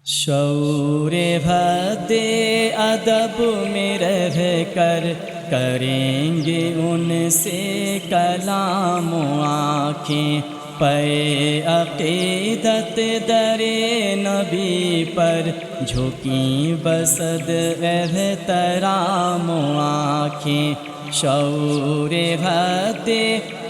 شعور حد ادب میں رہ کر کریں گے ان سے کلام و آنکھیں، پے عقیدت در نبی پر جھکیں بصد احترام و آنکھیں۔ شعور حد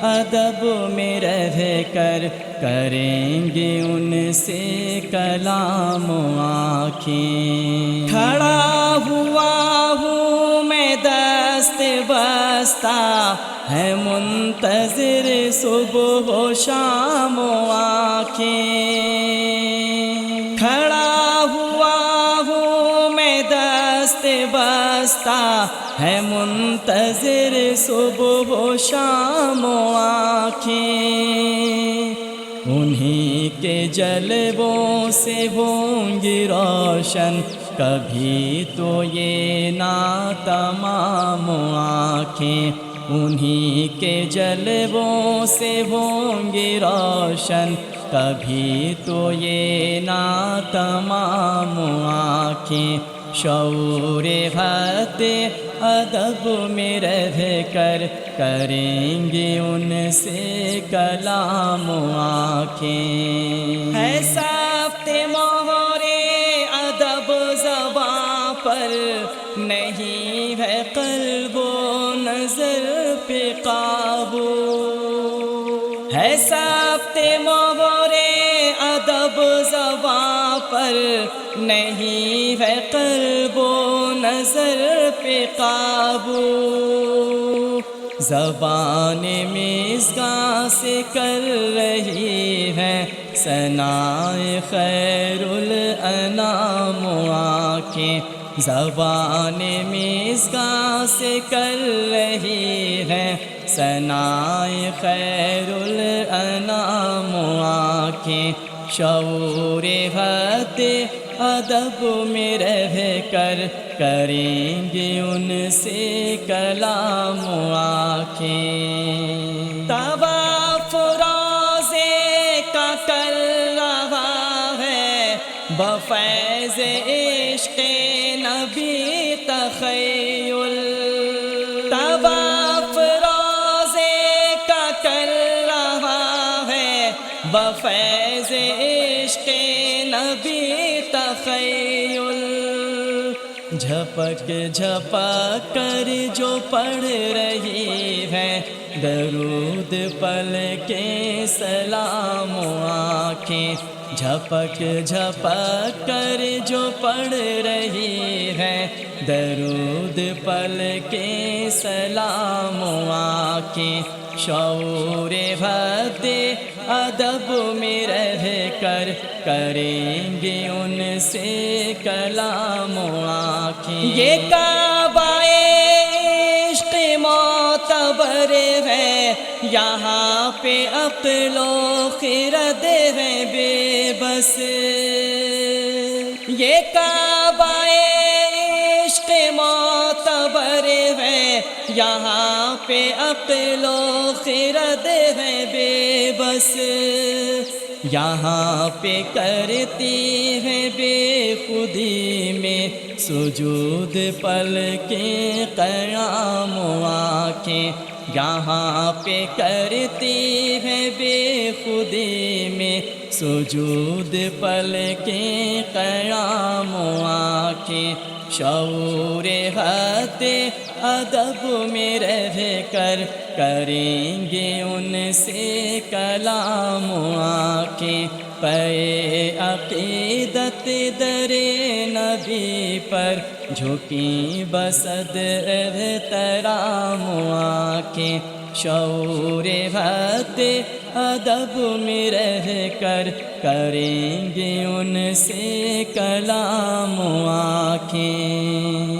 ادب میں رہ کر کریں گے ان سے کلام و آنکھیں۔ کھڑا ہوا ہوں میں دست بستہ، ہے منتظر صبح و شام و آنکھیں۔ کھڑا ہوا ہوں میں دست بستہ، ہے منتظر صبح و شام و آنکھیں۔ انہی کے جلووں سے ہوں گی روشن، کبھی تو یہ ناتمام آنکھیں۔ انہی کے جلووں سے ہوں گی روشن، کبھی تو یہ ناتمام آنکھیں۔ شعور حد ادب میں رہ کر کریں گے ان سے کلام و آنکھیں۔ ہے ثبت مہر ادب زباں پر، نہیں ہے قلب و نظر پہ قابو۔ ہے ثبت مہر ادب زباں پر، نہیں ہے قلب و نظر پہ قابو۔ زبان مصغا سے کر رہی ہے ثنائے خیر الانام آنکھیں۔ زبان مصغا سے کر رہی ہے ثنائے خیر الانام آنکھیں۔ شعور حد ادب میں رہ کر کریں گے ان سے کلام و آنکھیں۔ طواف روضے کا کر رہا ہے بفیض عشق نبی تخیل۔ طواف روضے کا کر رہا ہے بفیض عشق نبی تخیل۔ جھپک جھپک کر جو پڑھ رہی ہے درود پل کے سلام و آنکھیں۔ جھپک جھپک کر جو پڑھ رہی ہے درود پل کے سلام و آنکھیں۔ شعور حد ادب میں رہ کر کریں گے ان سے کلام و آنکھیں۔ یہ کعبہ عشق معتبر ہے، یہاں پہ عقل و خرد ہے بے بس۔ یہ کعبہ عشق معتبر ہے، یہاں پہ عقل و خرد ہے بے بس۔ یہاں پہ کرتی ہے بے خودی میں سجود پل کے قیام و آنکھیں۔ یہاں پہ کرتی ہے بے خودی میں سجود پل کے قیام و آنکھیں۔ شعور حد ادب میں رہ کر کریں گے ان سے کلام و آنکھیں۔ پے عقیدت در نبی پر جھکیں بصد احترام و آنکھیں۔ شعور حد ادب میں رہ کر کریں گے ان سے کلام و آنکھیں۔